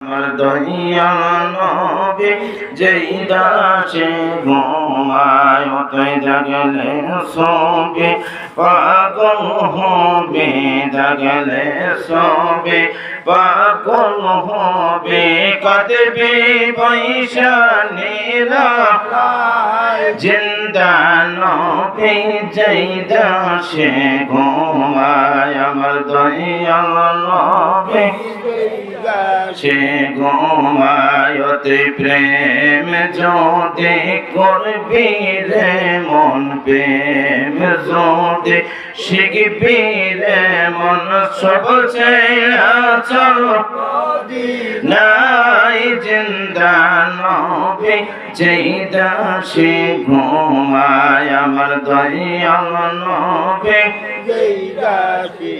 আমার দয়াল নবী যেই দাসে ঘুমায় তুই জাগলে সবে পাগল হবে, জাগলে সবে পাগল হবে, কাঁদবে পয়সা নিরালায় জিন্দা নবী যেই দাসে ঘুমায় আমার দয়াল নবী সে ঘুমায়তে প্রেম যদি করবি রে মন, প্রেম যদি শিখবি রে মন, সব চল নাই জিন্দা নবী যেই দাসে ঘুমায় আমার দয়াল নবী যেই দাসে।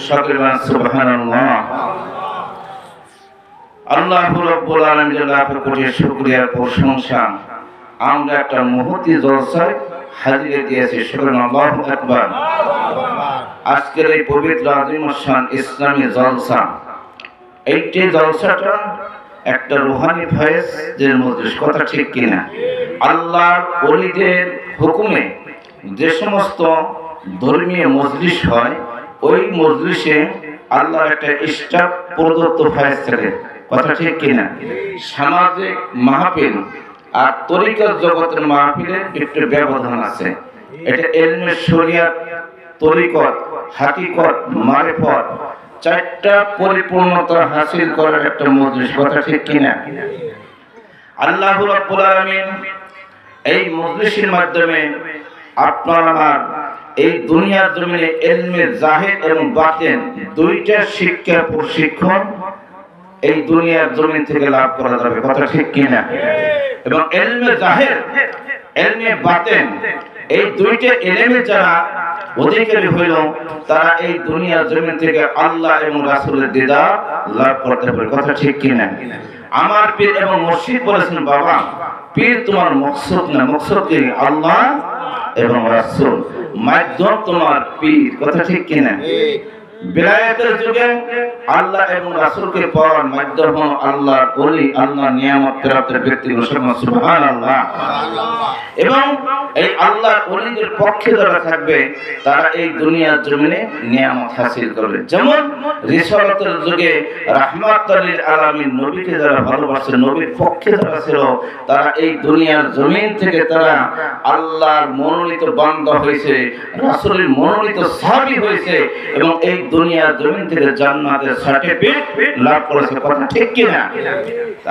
সকলে বলেন সুবহানাল্লাহ। আল্লাহ রাব্বুল আলামিনের লাখ কোটি শুকরিয়া প্রশংসা। আমরা একটা মুহূর্তে জলসায় হাজিরা দিয়েছি, শুকরান আল্লাহু আকবার। আজকের এই পবিত্র আজিমুশ-শান ইসলামী জলসা, এইটি জলসাটা একটা রুহানি ফয়েজের মজলিস, কথা ঠিক কিনা? আল্লাহর ওলিদের হুকুমে যে সমস্ত ধর্মীয় মজলিস হয়, ওই মজলিসে আল্লাহর একটা স্টাফ প্রদত্ত ফয়েজ থাকে, কথা ঠিক কিনা? সামাজিক মাহফিল আর তরিকাত জগতের মাহফিলের একটু ব্যবধান আছে। এটা ইলমে শরিয়াত, তরিকত, হাকিকত, মারিফত, চারটা পরিপূর্ণতা হাসিল করার একটা মজলিস, কথা ঠিক কিনা? আল্লাহ রাব্বুল আলামিন এই মজলিসের মাধ্যমে আপনার আমার এই দুনিয়ার জমিনে ইলমে জাহির এবং বাতিন দুইটা শিক্ষা প্রশিক্ষণ এই দুনিয়ার জমিন থেকে লাভ করা যাবে, কথা ঠিক কিনা? এবং ইলমে জাহির, ইলমে বাতিন এই দুইটা ইলমে যারা অধিকারী হইল, তারা এই দুনিয়ার জমিন থেকে আল্লাহ এবং রাসূলের দিদার লাভ করতে পারে, কথা ঠিক কিনা? আমার পীর এবং মুর্শিদ বলেছেন, বাবা পীর তোমার মকসুদ না, মকসুদ কি? আল্লাহ এবং রাসূল, মাধ্যম তোমার পীর, কথা ঠিক কিনা? বিলায়াতের যুগে আল্লাহ এবং রাসূলকে পাওয়ার মাধ্যম আল্লাহর ওলি, আল্লাহর নিয়ামত প্রাপ্ত ব্যক্তি, সুবহানাল্লাহ। এবং এই আল্লাহর ওলিদের পক্ষে যারা থাকবে, তারা এই দুনিয়ার জমিনে নিয়ামত হাসিল করবে। যেমন রিসালাতের যুগে রাহমাতুল লিল আলামিন নবীকে যারা ভালোবাসে, নবীর পক্ষে যারা ছিল, তারা এই দুনিয়ার জমিন থেকে তারা আল্লাহর মনোনীত বান্দা হয়েছে, রাসূলের মনোনীত সাহাবী হয়েছে, এবং এই দুনিয়ার জমিন থেকে জান্নাতের সার্টিফিকেট লাভ করেছে, কথা ঠিক কিনা?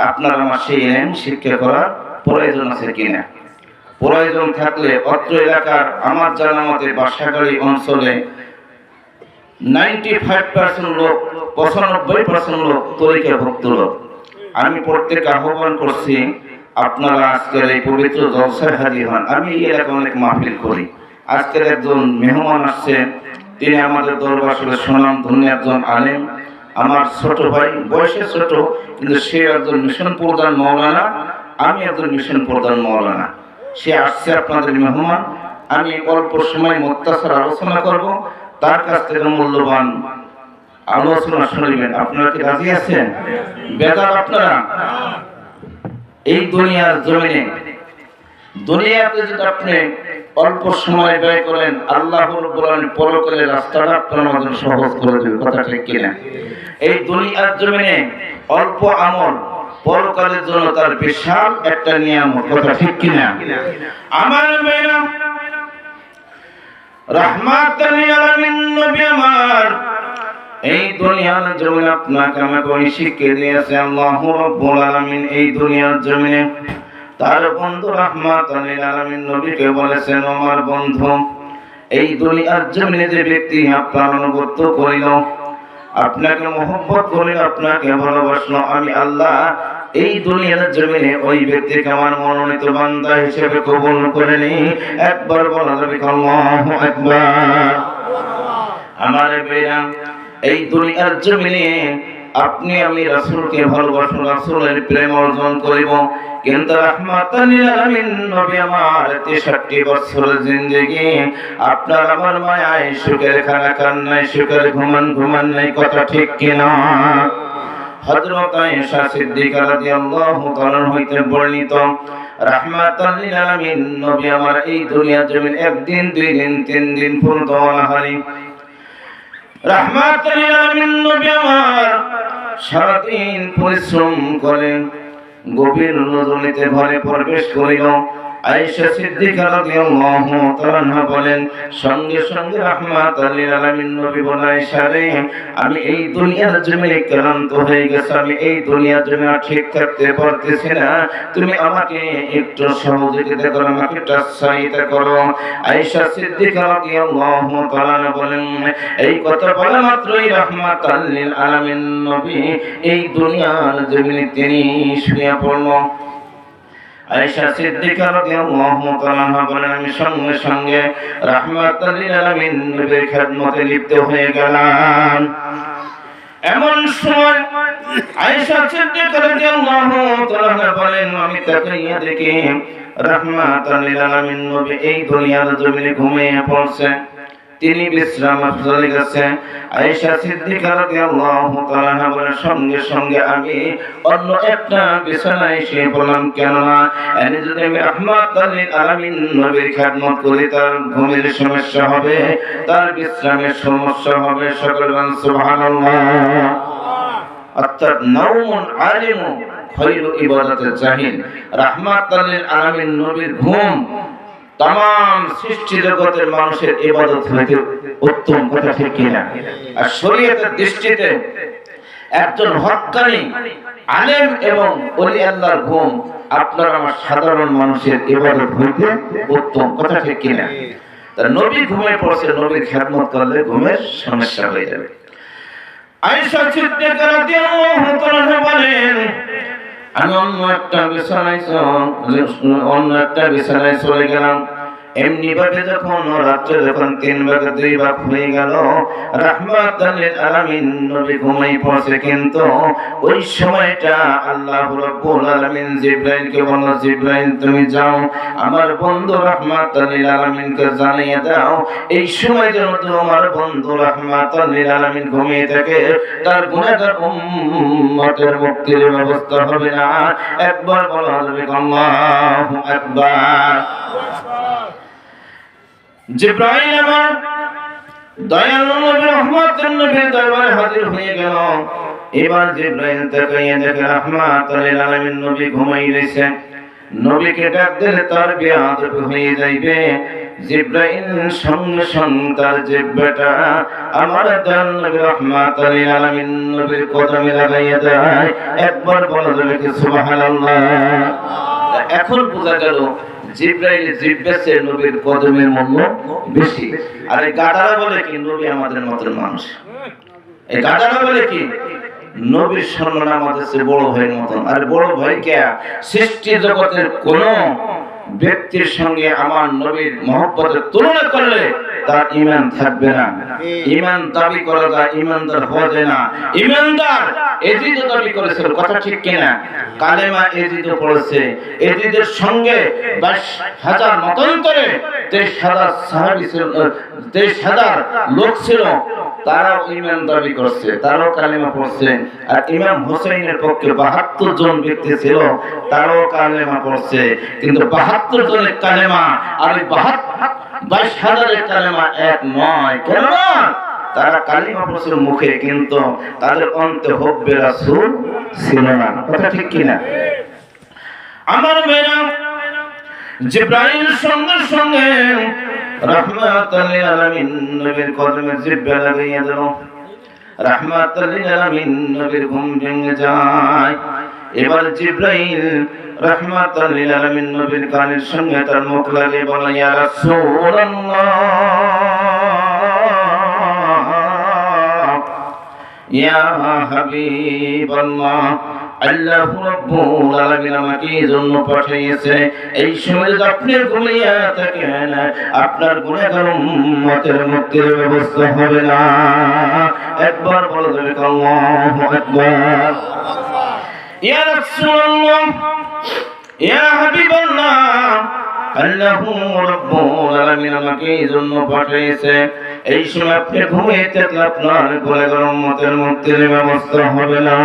আপনারা আমার সেই ইলম শিক্ষা করার প্রয়োজন আছে কিনা? প্রয়োজন থাকলে অত্র এলাকার আমার জানা মতে বাসাগাড়ি অঞ্চলে 95% লোক, 95% লোক তরিকা ভক্ত লোক। আমি প্রত্যেক আহ্বান করছি, আপনারা আজকের এই পবিত্র জলসায় হাজির হন। আমি এই এলাকায় অনেক মাহফিল করি। আজকের একজন মেহমান আসছে, তিনি আমাদের দরবারে সুনাম ধন্য একজন আলেম, আমার ছোট ভাই, বয়সে ছোট, কিন্তু সে একজন মিশন প্রধান মাওলানা, আমি একজন মিশন প্রধান মাওলানা। সে আসছে আপনাদের মেহমান। আমি অল্প সময় মুক্তাসার আলোচনা করব, তার কাছ থেকে মূল্যবান আলোচনা শুনবেন। আপনারা কি রাজি আছেন? বেজার আপনারা? এই দুনিয়ার জমিনে, দুনিয়াতে যদি আপনি অল্প সময় ব্যয় করেন, আল্লাহ রাব্বুল আলামিন পরকালের রাস্তাটা আপনার জন্য সহজ করে দেবে, কথা ঠিক কিনা? এই দুনিয়ার জমিনে অল্প আমল পরকালের জন্য তার বিশাল একটা নিয়ামত, কথা ঠিক কিনা? আমার মেয়েরা, রাহমাতুল লিল আলামিন নবী আমার এই দুনিয়ার জমিনে আপনাকে আমাকে ওই শিক্ষা দিয়েছে আল্লাহ রাব্বুল আলামিন। এই দুনিয়ার জমিনে তার বন্ধু রাহমাতুল লিল আলামিন নবীকে বলেছেন, আমার বন্ধু, এই দুনিয়ার জমিনে যে ব্যক্তি আপনার অনুগত করিল, আপনাকে মহব্বত করিল, আপনাকে ভালোবাসলো, আমি আল্লাহ এই দুনিয়ার জমিনে ওই ব্যক্তিকে আমার মনোনীত বান্দা হিসেবে কবুল করে নিই। একবার বলা যাবে আল্লাহু আকবার। আমার ভাইরা, এই দুনিয়ার জমিনে আপনি আমি রাসূলকে ভালোবাসব, রাসূলের প্রেম অর্জন করিব, কিন্তু রাহমাতুল লিল আলামিন নবী আমার 63 বছরের জিন্দেগি আপনার আমার মায়ায় সুখের খানা খান নাই, সুখের ঘুমান নাই, কথা ঠিক কিনা? হযরত আয়েশা সিদ্দিকা রাদিয়াল্লাহু তাআলা হইতে বর্ণিত রাহমাতাল লিল আলামিন নবী আমার এই দুনিয়া জমিন একদিন দুই দিন তিন দিন পর্যন্ত অনাহারি রাহমাতাল লিল আলামিন নবী আমার সারাদিন পরিশ্রম করেন গভীর রজনীতে ঘরে প্রবেশ করিল আয়েশা সিদ্দিকা রাদিয়াল্লাহু তাআলা বলেন সঙ্গে সঙ্গে রাহমাতাল লিল আলামিন নবী বলেন আয়েশা রে আমি এই দুনিয়ার জমিনে ক্লান্ত হয়ে গেছি আমি এই দুনিয়ার জমিনে ঠিক থাকতে পারতেছি না তুমি আমাকে একটু সহযোগিতা করো আমাকে একটু সহায়তা করো আয়েশা সিদ্দিকা রাদিয়াল্লাহু তাআলা বলেন এই কথা বলা মাত্রই রাহমাতাল লিল আলামিন নবী এই দুনিয়ার জমিনে তিনি শুয়ে পড়লেন আয়েশা সিদ্দিকা রাদিয়াল্লাহু তাআলা বলেন আমি সঙ্গে সঙ্গে রাহমাতাল লিল আলামিন নবীর খিদমতে লিপ্ত হয়ে গেলাম এমন সময় আয়েশা সিদ্দিকা রাদিয়াল্লাহু তাআলা বলেন আমি তাকাইয়া দেখি রাহমাতাল লিল আলামিন নবী এই দুনিয়ার জমিনে ঘুমিয়ে পড়ছে তিনি বিশ্রাম চলে গেছে আয়েশা সিদ্দিকা রাদিয়াল্লাহু তাআলা বলেন সঙ্গে সঙ্গে আমি অন্য একটা বিছানায় শুয়ে পড়লাম কেননা এনে যদি আমি রাহমাতাল লিল আলামিন নবীর খিদমত করি তার ঘুমের সমস্যা হবে তার বিশ্রামের সমস্যা হবে সকলে বলেন সুবহানাল্লাহ অর্থাৎ নাওমুন আলিমু খায়রু ইবাদাতিল জাহিল রাহমাতাল লিল আলামিন নবীর ঘুম तमाम सृष्टि जगतेर मानुषेर इबादत हইতে उत्तम কথা ঠিক কিনা আর শরীয়তের দৃষ্টিতে একজন হক্কানি আলেম এবং ওলি আল্লাহর ঘুম আপনার আমার সাধারণ মানুষের ইবাদত হইতে উত্তম কথা ঠিক কিনা তার নবী ঘুমিয়ে পড়ছে নবীর খিদমত করলে ঘুমের সমস্যা হয়ে যাবে আয়েশা সিদ্দিকা রাদিয়াল্লাহু তাআলা বলেন আমি অন্য একটা বিছানায় চলে গেলাম এমনি ভাবে যখন রাত্রে যখন 3 ভাগ 2 ভাগ হয়ে গেল রাহমাতাল লিল আলামিন নবী ঘুমিয়ে পড়ছে কিন্তু ওই সময়টা আল্লাহ রাব্বুল আলামিন জিবরাইলকে বলল জিবরাইল তুমি যাও আমার বন্ধু রাহমাতাল লিল আলামিনকে জানিয়ে দাও এই সময় যেন তোমার বন্ধু রাহমাতাল লিল আলামিন ঘুমিয়ে থাকে তার গুনাহগার উম্মতের মুক্তির ব্যবস্থা হবে না একবার বলা যাবে আল্লাহু আকবার জিবরাইল আমার দয়ালু নবী রহমতের নবীর দরবারে হাজির হয়ে গেল এবার জিবরাইল তাকাইয়া দেখে রাহমাতুল লিল আলামিন নবী ঘুমিয়ে রয়েছে নবীকে ডাক দিলে তার বিয়াদব হয়ে যাইবে জিবরাইল সঙ্গে সঙ্গে তার জিহ্বাটা আমার দয়ালু নবী রহমতুল লিল আলামিন নবীর কদমে লাগাইয়া দেয় একবার বলা যাবে কি সুবহানাল্লাহ এখন বোঝা গেল জিবরাইল জিব্বাসে নবীর কদমের মূল্য বেশি আর এই গাদারা বলে কি নবী আমাদের মত মানুষ এই গাদারা বলে কি নবীর সম্মান আমাদের চেয়ে বড় ভাইয়ের মত আর বড় ভাই কে সৃষ্টি জগতের কোন ব্যক্তির সঙ্গে আমার নবীর মহব্বতের তুলনা করলে তার ঈমান থাকবে না ঈমান দাবি করা যায় ঈমানদার হওয়া যায় না ঈমানদার এজিদ দাবি করেছিল কথা ঠিক কিনা কালেমা এজিদ পড়েছে এজিদের সঙ্গে 22000 মতান্তরে 23000 সাহাবী ছিল 23000 লোক ছিল তারাও ঈমান দাবি করছে তারাও কালেমা পড়ছে আর ইমাম হোসেনের পক্ষে 72 জন ব্যক্তি ছিল তারাও কালেমা পড়ছে কিন্তু 72 জনের কালেমা আর 22000 কালেমা এক নয় কেন তারা কালিমা পড়ছে মুখে কিন্তু তাদের অন্তরে হুব্বে রাসূল ছিল না কথা ঠিক কি না আমার মেরা জিবরাইল সঙ্গে সঙ্গে রাহমাতুল লিল আলামিন নবীর কদমে জিব্বা লাগাইয়া দিল রাহমাতুল লিল আলামিন নবীর ঘুম ভেঙে যায় এবার জিবরাইল রাহমাতুল লিল আলামিন নবীর কানের সঙ্গে তার মুখ লাগিয়ে বলে ইয়া রাসূলুল্লাহ ইয়া হাবিবাল্লাহ আল্লাহ রাব্বুল আলামিন আমাকে এই জন্য পাঠিয়েছে এই সময় আপনি ঘুমিয়ে থাকেন আপনার গুনাহগার উম্মতের মুক্তির ব্যবস্থা হবে না একবার বলে দেবে আল্লাহু আকবার ইয়া রাসূলুল্লাহ ইয়া হাবিবাল্লাহ আল্লাহু রাব্বুল আলামিন আমাকে এই জন্য পাঠিয়েছে। এই সময় আপনি ঘুমিয়ে থাকলে আপনার গুনাহগার উম্মতের মুক্তির ব্যবস্থা হবে না।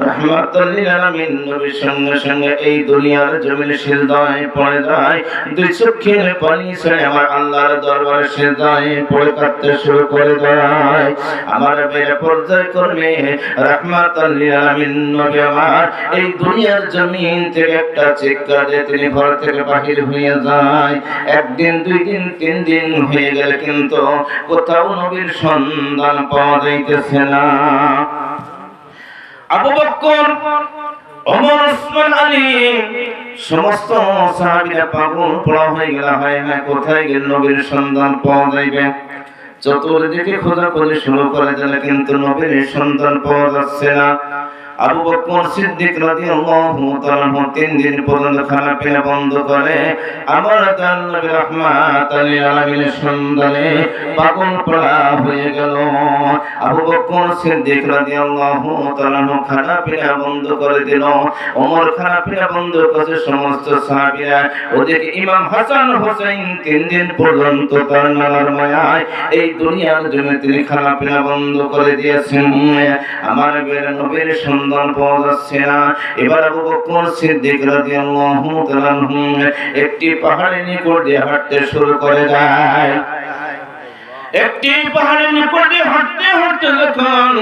রাহমাতুল লিল আলামিন নবীর সঙ্গে সঙ্গে এই দুনিয়ার জমিনে সিজদায় পড়ে যায়, দুই চোখের পানি ছেড়ে আমার আল্লাহর দরবারে সিজদায় পড়ে কাঁদতে শুরু করে দেয়। আমার বেড়ে পর্যায় করবে রাহমাতুল লিল আলামিন নবী আমার এই দুনিয়ার জমিন থেকে একটা চিৎকার দিয়ে তিনি ঘর থেকে বাহির হয়ে যায়। একদিন, দুই দিন, তিন দিন হয়ে গেলে কিন্তু কোথাও নবীর সন্ধান পাওয়া যাইতেছে না। আবু বকর, ওমর, ওসমান, আলী সমস্ত সাহাবীরা পাগল পড়া হয়ে গেল, হয় না কোথায় গেল নবীর সন্ধান পাওয়া যাইবে। চতুর্দিকে খোঁজাখুঁজি শুরু করে দিল, কিন্তু নবীর সন্ধান পাওয়া যাচ্ছে না। আবু বকর সিদ্দিক রাদিয়াল্লাহু তাআলা 3 দিন পর্যন্ত খানা পিনা বন্ধ করে আমার নবী রাহমাতুল লিল আলামিনের সন্ধানে পাগল পড়া হয়ে গেল। আবু বকর সিদ্দিক রাদিয়াল্লাহু তাআলা খানা পিনা বন্ধ করে দিল, ওমর খানা পিনা বন্ধ করে, সমস্ত সাহাবীরা। ওদিকে ইমাম হাসান হোসেন 3 দিন পর্যন্ত তার নানার মায়ায় এই দুনিয়ার জন্য তিনি খানা পিনা বন্ধ করে দিয়েছেন। আমার নবীর সন্ধান পাওয়া যাচ্ছে না। এবার আবু বকর সিদ্দিক রাদিয়াল্লাহু তাআলা একটি পাহাড়ের নিকট দিয়ে হাঁটতে শুরু করে দেয়। একটি পাহাড়ের নিকট দিয়ে হাঁটতে হাঁটতে যখন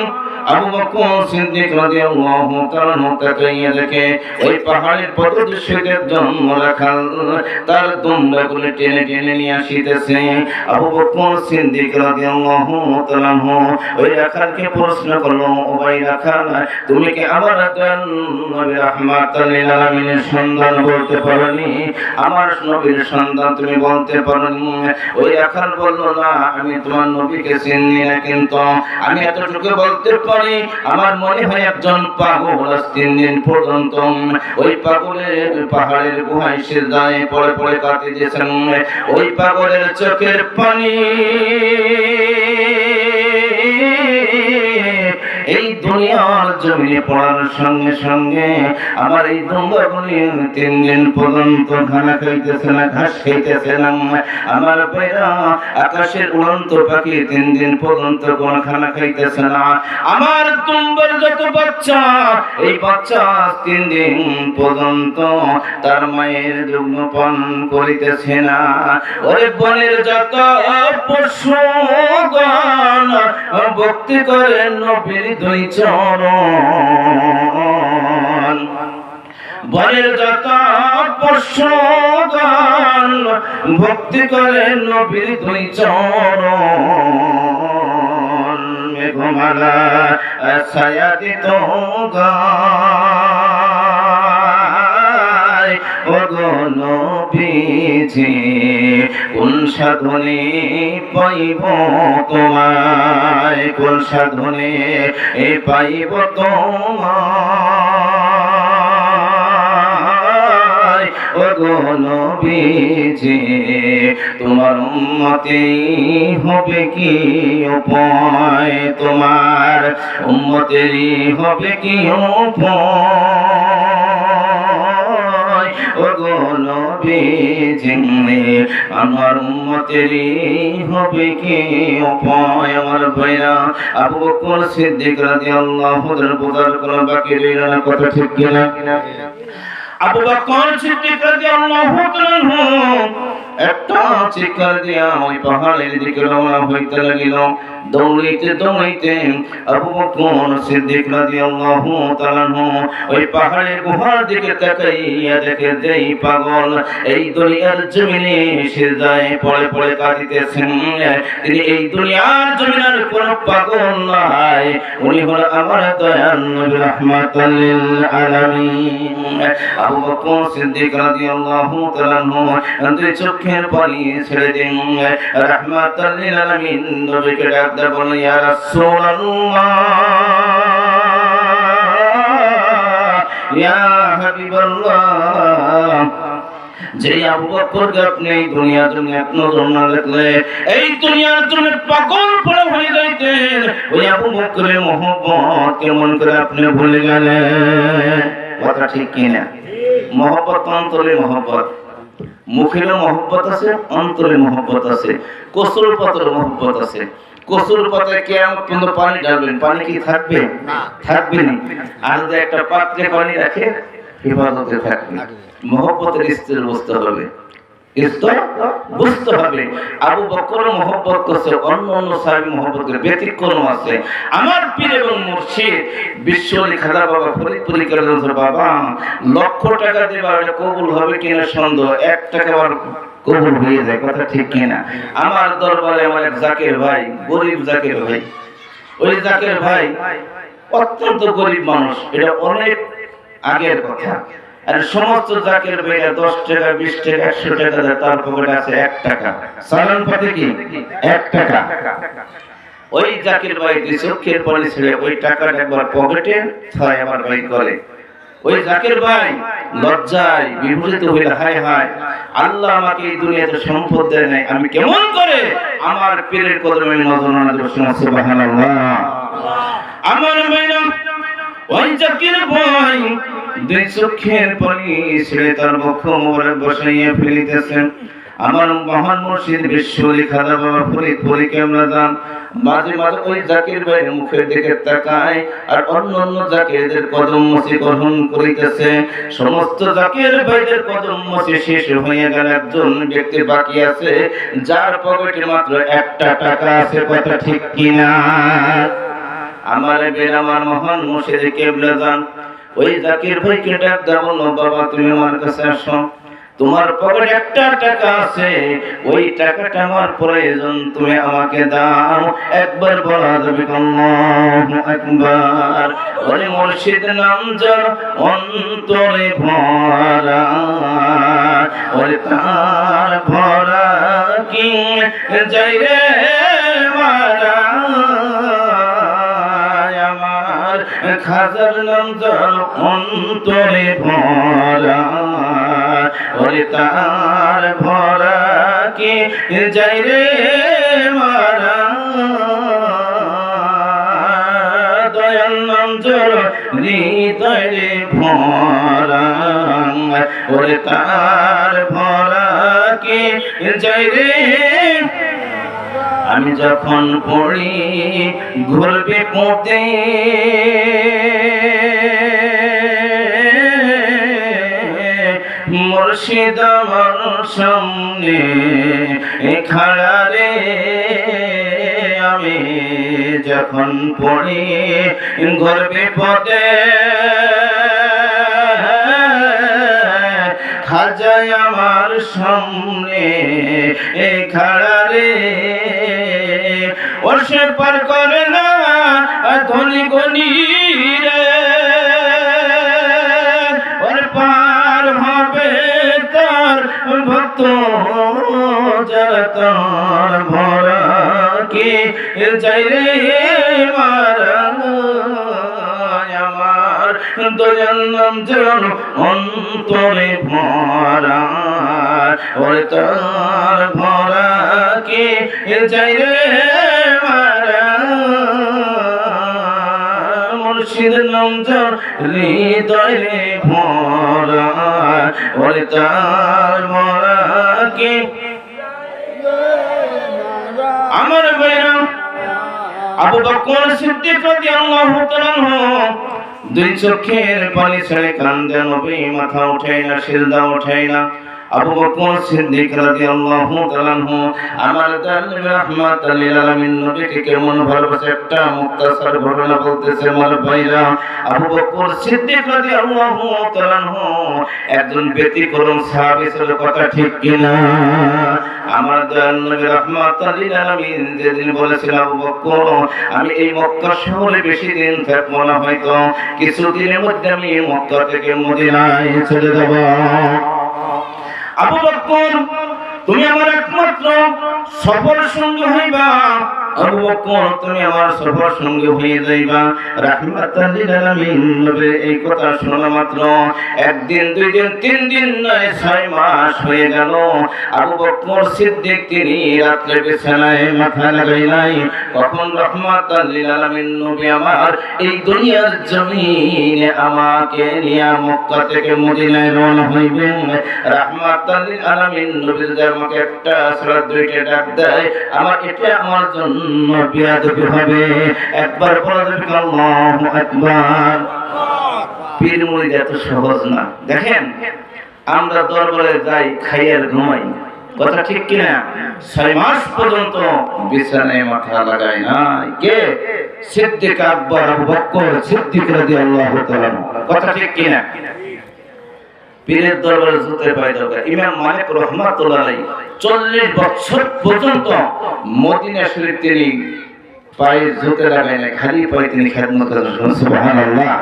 আবু বকর সিদ্দিক রাদিয়াল্লাহু তাআলা তাকিয়ে দেখে ওই পাহাড়ের পদদেশে একজন রাখাল তার দুম্বাগুলো টেনে টেনে নিয়ে আসিতেছে। আবু বকর সিদ্দিক রাদিয়াল্লাহু তাআলা ওই রাখালকে প্রশ্ন করলো, ও ভাই রাখাল, তুমি কি আমার নবী রাহমাতুল লিল আলামিনের সন্ধান বলতে পারোনি? আমার নবীর সন্ধান তুমি বলতে পারোনি? ওই রাখাল বলল, না, আমি তোমার নবীকে চিনি না, কিন্তু আমি এতটুকু বলতে পারি, আমার মনে হয় একজন পাগল 3 দিন পর্যন্ত ওই পাগলের পাহাড়ের গুহায় সিজদায় পড়ে পড়ে কাঁদিতেছেন। ওই পাগলের চোখের পানি এই দুনিয়ার জমিনে পড়ার সঙ্গে সঙ্গে আমার এই দুম্বাগুলি 3 দিন পর্যন্ত খানা খাইতেছে না, ঘাস খাইতেছে না। আমার ভাইরা, আকাশের উড়ন্ত পাখি 3 দিন পর্যন্ত কোন খানা খাইতেছে না। আমার দুম্বার যত বাচ্চা, এই বাচ্চা 3 দিন পর্যন্ত তার মায়ের দুগ্ধ পান করিতেছে না। ওরে বনের যত পশুগণ ভক্তি করে নবীর 2 চরণ, বনের যত পশুগণ ভক্তি করে নবীর 2 চরণ। মেঘমালা ছায়া দিত গায়, ও গো নবীজি কোন সাধনে পাইব তোমায়, কোন সাধনে পাইব তোমায়, ও গো নবীজি তোমার উম্মতে হবে কি উপায়, তোমার উম্মতেরই হবে কি উপায়, ও গো নবীজি আমার উম্মতেরই হবে কি উপায়। আমার ভাইরা, আবু বকর সিদ্দিক রাদিয়াল্লাহু তাআলা বোঝার কোনো বাকি রইল না, কথা ঠিক কিনা? আবু বকর সিদ্দিক রাদিয়াল্লাহু তাআলা একটা চিৎকার দিয়া ওই পাহাড়ের দিকে রওনা হইতে লাগিল। দৌড়াইতে দৌড়াইতে আবু বকর সিদ্দিক রাদিয়াল্লাহু তাআলা ওই পাহাড়ের গুহার দিকে তাকাইয়া দেখে যেই পাগল এই দুনিয়ার জমিনে সিজদায় পড়ে পড়ে কাঁদিতেছেন, তিনি এই দুনিয়ার জমিনের কোন পাগল নাই, উনি হলো আমার দয়াল নবী রাহমাতুল লিল আলামিন। আবু বকর সিদ্দিক রাদিয়াল্লাহু তাআলা দুই চোখের পানি ছেড়ে দিন, রাহমাতুল লিল আলামিন নবীকে ডাক দিয়ে বলেন, ইয়া রাসূলুল্লাহ, ইয়া হাবিবাল্লাহ, যে আবু বকরকে আপনি এই দুনিয়ার জন্য এক নজর না দেখলে এই দুনিয়ার জন্য পাগল পড়ে হয়ে যাইতেন, ওই আবু বকরের মহব্বত কেমন করে আপনি ভুলে গেলেন? কথা ঠিক কিনা? মহব্বত অন্তরে মহব্বত, মুখেরও মহব্বত আছে, অন্তরে মহব্বত আছে, কসুর পাতার মহব্বত আছে। কসুর পাতায় কিয়ামত পর্যন্ত পানি ঢালবেন, পানি কি থাকবে? থাকবে না। আর যদি একটা পাত্রে পানি রাখে, হেফাজতে থাকবে। মহব্বতের স্তর বুঝতে হবে, স্তর বুঝতে হবে। আবু বকর মহব্বত করছে, অন্য অন্য সাহাবী মহব্বত করে, ব্যতিক্রম আছে। আমার পীর এবং মুর্শিদ বিশ্বলি খাজা বাবা ফরিদপুরি করে বাবা লক্ষ টাকা দেবা এটা কবুল হবে কিনা সন্দেহ, 1 টাকা আর কবুল হয়ে যায়, কথা ঠিক কিনা? আমার দরবারে আমার এক জাকের ভাই, গরিব জাকের ভাই, ওই জাকের ভাই অত্যন্ত গরিব মানুষ, এটা অনেক আগের কথা। আর সমস্ত জাকের ভাইরা 10 টাকা 20 টাকা 100 টাকা দেয়, তার পকেটে আছে 1 টাকা। সালাম পাতে কি 1 টাকা। ওই জাকের ভাই দুই চোখের পানি ছেড়ে ওই টাকাটা একবার পকেটে ছয় আবার ভাই করে। ওই জাকের ভাই লজ্জায় বিভূষিত হইল, হায় হায় আল্লাহ আমাকে এই দুনিয়াতে সম্পদ দেয় নাই, আমি কেমন করে আমার পীরের কদমে নজরানা দেব? সুবহানাল্লাহ। আমার ভাইরা ওই জাকের ভাই দুই চোখের পানি ছেড়ে তার বক্ষ মোবারক বসাইয়া ফেলিতেছেন। আমার মহান মুর্শিদ বিশ্বলি খাজা বাবা ফরিদপুরি কেমলা যান, মাঝে মাঝে ওই জাকির ভাইয়ের মুখের দিকে তাকায় আর অন্য অন্য জাকিরদের কদম মসি গ্রহণ করিতেছে। সমস্ত জাকির ভাইদের কদম মসি শেষ হয়ে গেল, একজন ব্যক্তি বাকি আছে যার পকেটে মাত্র 1 টাকা আছে, কথা ঠিক কিনা? আমার বের আমার মহান মুর্শিদ কেবলা যান ওই জাকির ভাইকে ডাক দাও, বলো বাবা তুমি আমার কাছে আসো, তোমার পকেটে 1 টাকা আছে, ওই টাকাটা আমার প্রয়োজন, তুমি আমাকে দাও। একবার বলা যাবে আল্লাহু আকবার। ওরে মুর্শিদ নাম যার অন্তরে ভরা, ওরে তার ভরা কি যাই রে মারা, আমার খাজার নাম যার অন্তরে ভরা, ওরে তার ভরা কি যাই রে মারা, দয়াল নাম যার হৃদয়ে ভরা, ওরে তার ভরা কি যাই রে। আমি যখন পড়ি ঘুরবে পথে, মুর্শিদ আমার সামনে খাড়া রে, আমি যখন পড়ি ঘুরবে পথে, খাজায় আমার সামনে খাড়া রে, ওর সে পার করে না ধনী গনি রে, ওর পার হবে তার ভক্ত যারা তার ভরা কি যাই রে মারা, আমার দয়াল নাম যেন অন্তরে ভরা, ওর তার ভরা কি যাই রে মারা, মুর্শিদ নাম যেন হৃদয়ে ভরা, ওর তার ভরা কি। আমার ভাইরা আবু বকর সিদ্দিক রাদিয়াল্লাহু তাআলা আনহু দুই চোখের পানি ছেড়ে কান্দে, নবী মাথা উঠায় না, সিজদা উঠায় না। আবু বকর সিদ্দিক রাদিয়াল্লাহু তাআলা আনহু আমার নবী রাহমাতুল লিল আলামিন নবীকে কেমন ভালোবাসে একটা মুক্তাসার ঘটনা বলতেছে। আমার ভাইরা আবু বকর সিদ্দিক রাদিয়াল্লাহু তাআলা আনহু একজন ব্যতিক্রম সাহাবী ছিল, কথা ঠিক কিনা? আমার নবী রাহমাতুল লিল আলামিন যেদিন বলেছিল আবু বকর আমি এই মক্কা শহরে বেশি দিন থাকবো না, হয়তো কিছুদিনের মধ্যে আমি মক্কা থেকে মদিনায় চলে যাব। আবু বকর তুমি আমার একমাত্র সফল সঙ্গী হইবা, আবু বকর তুমি আমার সফর সঙ্গে হয়ে যাইবা রাহমাতাল লিল আলামিন। নবী এই কথা শোনা মাত্র একদিন, দুই দিন, তিন দিন নয় 6 মাস হয়ে গেল। আবু বকর সিদ্দিক তিনি রাত্রে বিছানায় মাথা লাগাইলাই। কখন রাহমাতাল লিল আলামিন নবী আমার এই দুনিয়ার জমিনে আমাকে নিয়ে মক্কা থেকে মদিনায় রওনা হইবেন। রাহমাতাল লিল আলামিন নবী আমাকে একটা ছাড়া দুইটা ডাক দেয়, আমার এটা আমার জন্য বিয়াদবি হবে। একবার বলা যাবে আল্লাহু আকবার। পীর মুরিদ এত সহজ না। দেখেন আমরা দরবারে যাই খাইয়ার ঘুমাই, কথা ঠিক কিনা? 6 মাস পর্যন্ত বিছানায় মাথা লাগায় নাই কে? সিদ্দিক আকবর আবু বকর সিদ্দিক রাদিয়াল্লাহু তাআলা, কথা ঠিক কিনা? পীরের দরবারে জুতে পায় দরকার। ইমাম মালিক রাহমাতুল্লাহ আলাইহি 40 বছর পর্যন্ত মদিনা শরীফ তিনি পায়ে জুতে লাগায় না, খালি পায়ে তিনি খিদমত করেন। সুবহানাল্লাহ।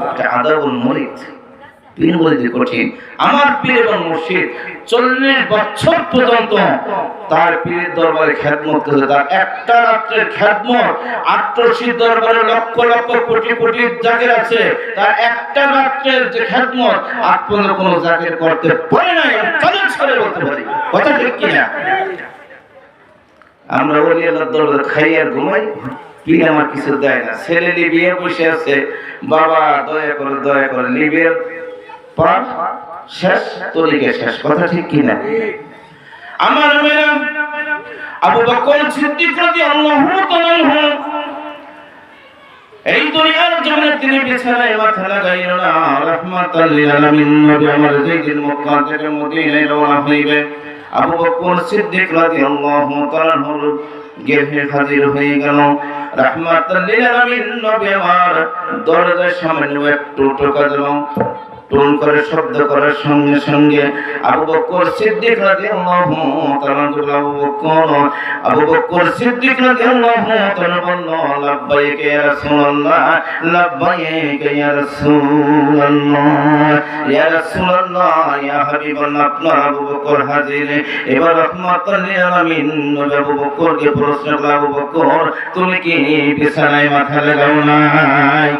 এটা আদাবুল মুরিদ। পীর মুরিদ কঠিন। আমার পীর এবং মুর্শিদ 40 বছর পর্যন্ত তার পীরের দরবারে খিদমত করে। তার একটা রাত্রের খিদমত 88 দরবারে লক্ষ লক্ষ কোটি কোটি জাকির আছে, তার একটা রাত্রের যে খিদমত আজ পর্যন্ত কোনো জাকির করতে পারে না। চ্যালেঞ্জ করে বলতে পারি, কথা ঠিক কিনা? আমরা ওলি আল্লাহর দরবারে খাই আর ঘুমাই, পীর আমার কিছু দেয় না। ছেলে লিবিয়ে বসে আছে, বাবা দয়া করে দয়া করে, লিবিয়ার পার শেষ, তরিকে শেষ, কথা ঠিক কিনা? আমার মেয়েরা আবু বকর সিদ্দিক রাদিয়াল্লাহু তাআলা এই দুনিয়ার জমিনে তিনি বিছানায় মাথা লাগাইল না। রাহমাতাল লিল আলামিন নবী আমার যেদিন মক্কা থেকে মদিনায় রওনা হইবে, আবু বকর সিদ্দিক রাদিয়াল্লাহু তাআলা গৃহে হাজির হয়ে গেল। রাহমাতাল লিল আলামিন নবী আমার দরজার সামনে একটু টোকা দিল। টুন করে শব্দ করার সঙ্গে সঙ্গে আবু বকর সিদ্দিক রাদিয়াল্লাহু তাআলা আবু বকর সিদ্দিক রাদিয়াল্লাহু তাআলা বলল, লাব্বাইক ইয়া রাসূলুল্লাহ, লাব্বাইক ইয়া রাসূলুল্লাহ, ইয়া রাসূলুল্লাহ, ইয়া হাবিবাল্লাহ। আপনার আবু বকর হাজির। এবার রাহমাতুল লিল আলামিন নবী আবু বকরকে প্রশ্ন করলেন, আবু বকর তুমি কি বিছানায় মাথা লাগাও নাই?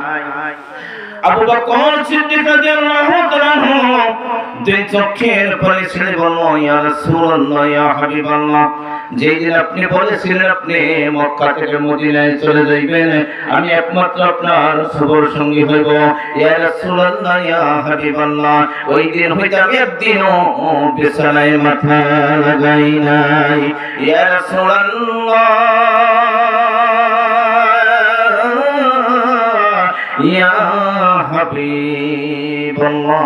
আবু বকর সিদ্দিক রাদিয়াল্লাহু তাআলা দুই চোখের পানি ছেড়ে বলল, ইয়া রাসূলুল্লাহ, ইয়া হাবিবাল্লাহ, যেদিন আপনি বলেছিলেন আপনি মক্কা থেকে মদিনায় চলে যাইবেন, আমি একমাত্র আপনার সফর সঙ্গী হইব। ইয়া রাসূলুল্লাহ, ইয়া হাবিবাল্লাহ, ওই দিন হইতে আমি একদিনও বিছানায় মাথা লাগাই নাই। ইয়া রাসূলুল্লাহ, ইয়া হাবিবাল্লাহ,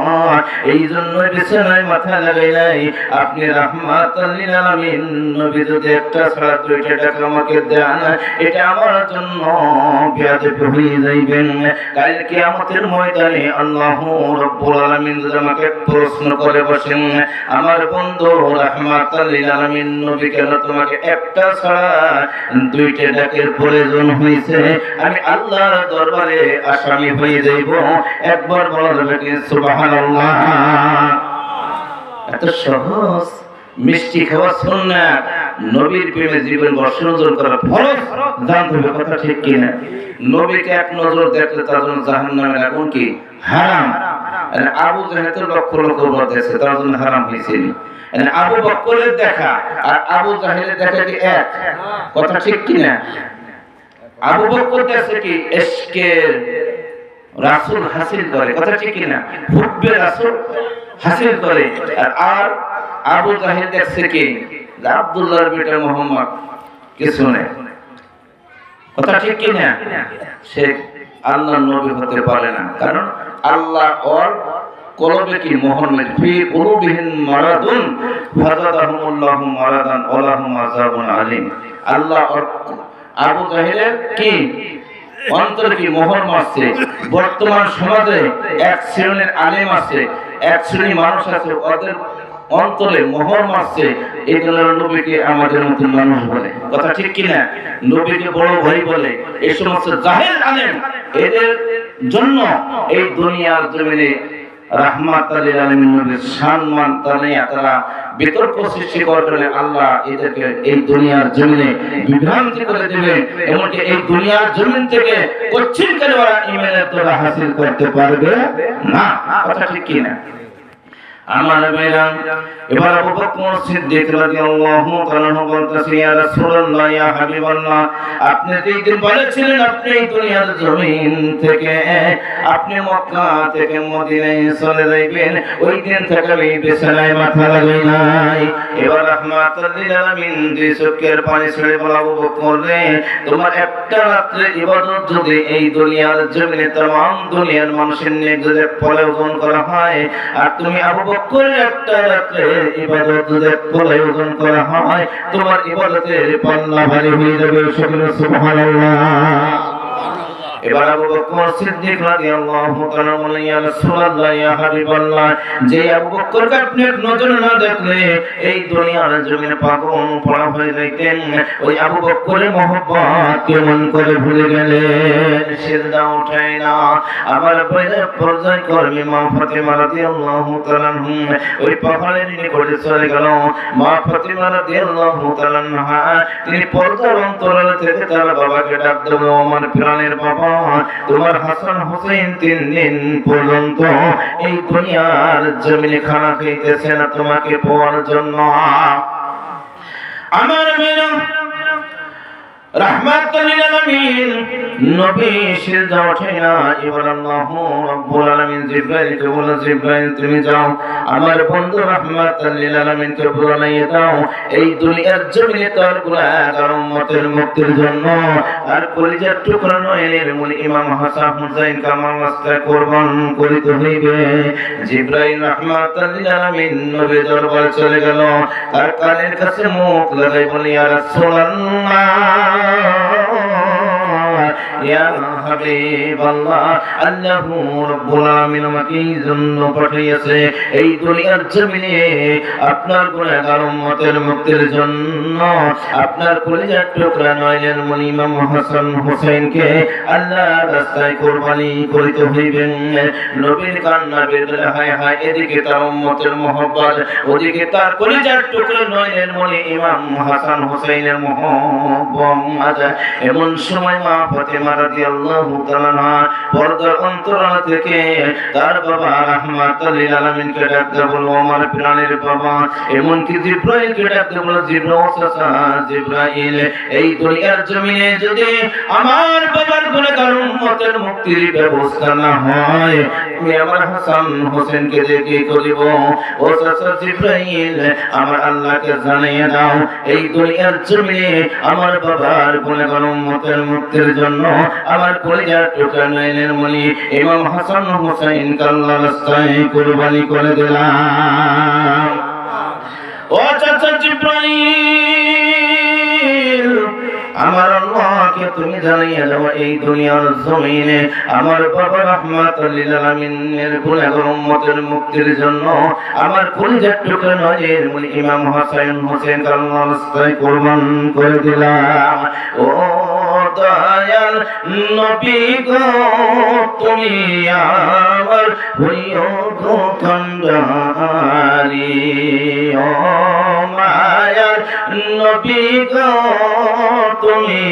এই জন্য বিছানায় মাথা লাগাই নাই। আপনি রাহমাতুল লিল আলামিন নবী যদি একটা ছাড়া দুইটা টাকা আমাকে দেন, এটা আমার জন্য বিয়াদবি হয়ে যাইবেন। কাল কিয়ামতের ময়দানে আল্লাহ রাব্বুল আলামিন যদি আমাকে প্রশ্ন করে বসেন, আমার বন্ধু রাহমাতুল লিল আলামিন নবী কেন তোমাকে একটা ছাড়া দুইটা টাকার প্রয়োজন হয়েছে, আমি আল্লাহর দরবারে আসামি হয়ে যাইব। একবার বলা যাবে কি সুবহানাল্লাহ? এত সহজ। মিষ্টি খাওয়া সুন্নাত, নবীর প্রেমে জীবন বর্ষণ করা ফরজ, জানতে হবে, কথা ঠিক কিনা? নবীকে এক নজর দেখলে তার জন্য জাহান্নামের আগুন কি হারাম। আবু জাহেল তো লক্ষ লক্ষ বার দেখছে, তার জন্য হারাম হয়েছে। আবু বকরের দেখা আর আবু জাহেলের দেখা কি এক? কথা ঠিক কিনা? আবু বকর দেখছে কি ইশকের রাসূল হাসিল করে, কথা ঠিক কিনা? হুব্বে রাসূল হাসিল করে। আর আবু জাহেল দেখছে কি আব্দুল্লাহর বেটা মুহাম্মদ কিছু নেই, কথা ঠিক কিনা? সে আল্লাহর নবী হতে পারে না, কারণ আল্লাহ ওর কলবে কি মুহাম্মদ ফি কুলুবিহিম মারাদুন ফাযাদাহুমুল্লাহু মারাদান ওয়া লাহুম আযাবুন আলীম। আল্লাহ ওর আবু জাহেলের কি অন্তর কি মোহর মারছে। বর্তমান সমাজে এক শ্রেণীর আলেম আছে, এক শ্রেণীর মানুষ আছে, ওদের অন্তরে মোহর মারছে। এগুলো নবীকে আমাদের মতো মানুষ বলে, কথা ঠিক কিনা? নবীকে বড় ভাই বলে। এই সমস্ত জাহেল আলেম, এদের জন্য এই দুনিয়ার জমিনে রাহমাতাল লিল আলামিন নবীর সম্মান তানিয়া তারা বিতর্ক সৃষ্টি করলে আল্লাহ এদেরকে এই দুনিয়ার জমিনে বিভ্রান্তি করে দিবেন, এমনকি এই দুনিয়ার জমিন থেকে কচ্ছিন করে ওরা ঈমানের দৌড়া হাসিল করতে পারবে না। কথা ঠিক কি না? আমার ভাইরা, এবার আবু বকর সিদ্দিক রাদিয়াল্লাহু তাআলা বলতেছেন, ইয়া রাসূলুল্লাহ, ইয়া হাবিবাল্লাহ, আপনি যেই দিন বলেছিলেন আপনি এই দুনিয়ার জমিন থেকে আপনি মক্কা থেকে মদিনায় চলে যাইবেন, ওই দিন থেকে আমি বিছানায় মাথা লাগাই নাই। এবার রাহমাতুল লিল আলামিন দুই চোখের পানি ছেড়ে বলে, আবু বকর রে, তোমার একটা রাত্রে ইবাদত যদি এই দুনিয়ার জমিনে तमाम দুনিয়ার মানুষের নিয়ে যদি প্রয়োজন করা হয়, আর তুমি আবু বকরের একটা রাত্রে ইবাদত যদি প্রয়োজন করা হয়, তোমার ইবাদতের পাল্লা ভারী হয়ে যাবে। সুবহানাল্লাহ। এবার আবু বকর সিদ্দিক রাদিয়াল্লাহু তাআলা বলেন, ইয়া রাসূলুল্লাহ, ইয়া হাবিবাল্লাহ, যে আবু বকরকে আপনি এক নজরে না দেখলে এই দুনিয়ার জমিনে পাগল পড়া হয়ে যাইতেন, ওই আবু বকরের মহব্বত কেমন করে ভুলে গেলেন? সিজদা উঠায় না। আমার বাইরে পর্যায় কর্মী মা ফাতিমা রাদিয়াল্লাহু তাআলা ওই পাহাড়ের নিকটে চলে গেল। মা ফাতিমা রাদিয়াল্লাহু তাআলা তিনি পর্দার অন্তরাল থেকে তার বাবাকে ডাক দিল, আমার প্রাণের বাবা, তোমার হাসান হোসেন 3 দিন পর্যন্ত এই দুনিয়ার জমিনে খানা খাইতেছে না তোমাকে পাওয়ার জন্য। আমার মেয়েরা, রাহমাতুল লিল আলামিন নবী সিজদা ওঠে না। এবার আল্লাহু রাব্বুল আলামিন জিবরাইলকে বলে, জিবরাইল তুমি যাও আমার বন্ধু রাহমাতুল লিল আলামিনকে বলাইয়ে দাও, এই দুনিয়ার জমিনে তার গুনাহগার উম্মতের মুক্তির জন্য আর কলিজার টুকরা নয়নের মূল ইমাম হাসান হুসাইন কামাল রাস্তা কুরবান করিতে হইবে। জিবরাইল রাহমাতুল লিল আলামিন নবী দরবারে চলে গেল, তার কানের কাছে মুখ লাগাই বলে, ইয়া রাসূলুল্লাহ, ইয়া হাবিবাল্লাহ, আল্লাহু রাব্বুল আলামিন আমাকে এই জন্য পাঠিয়েছে এই দুনিয়ার জমিনে আপনার গুনাহগার উম্মতের মুক্তির জন্য আপনার কলিজার টুকরা নয়নের মণি ইমাম হাসান হোসেনকে আল্লাহর রাস্তায় কুরবানি করিতে হইবে। নবীর কান্না বের হলে, হায় হায়, এদিকে তার উম্মতের মহব্বত, ওদিকে তার কলিজার টুকরা নয়নের মণি ইমাম হাসান হোসেনের মহব্বত। এমন সময় মা ফাতিমা রাদিয়াল্লাহু তাআলা পর্দার অন্তরাল থেকে তার বাবা রাহমাতুল লিল আলামিনকে ডাক দিয়ে বলল, আমার প্রাণের বাবা। এমনকি জিবরাইলকে ডাক দিয়ে বলল, জিবরাইল, এই দুনিয়ার জমিনে যদি আমার বাবার গুনাহগার উম্মতের মুক্তির ব্যবস্থা না হয়, তুমি আমার হাসান হোসেনকে দিয়ে কি করিব? ও চাচা জিবরাইল, আমার আল্লাহকে জানিয়ে দাও এই দুনিয়ার জমিনে আমার বাবার গুনাহগার উম্মতের মুক্তির জন্য আমার কলিজার টুকরা নয়নের মণি ইমাম হাসান হোসেন আল্লাহর রাস্তায় কুরবানি করে দিলাম। ও চাচা জিবরাইল, আমার আল্লাহকে তুমি জানিয়ে দাও এই দুনিয়ার জমিনে আমার বাবা রাহমাতুল লিল আলামিনের গুনাহগার উম্মতের মুক্তির জন্য আমার কলিজার টুকরা নয়নের মণি ইমাম হাসান হোসেন আল্লাহর রাস্তায় কুরবান করে দিলাম। ও দয়াল নবী গো, তুমি আমার হইও গো কান্ডারি। ও মায়ার নবী গো, তুমি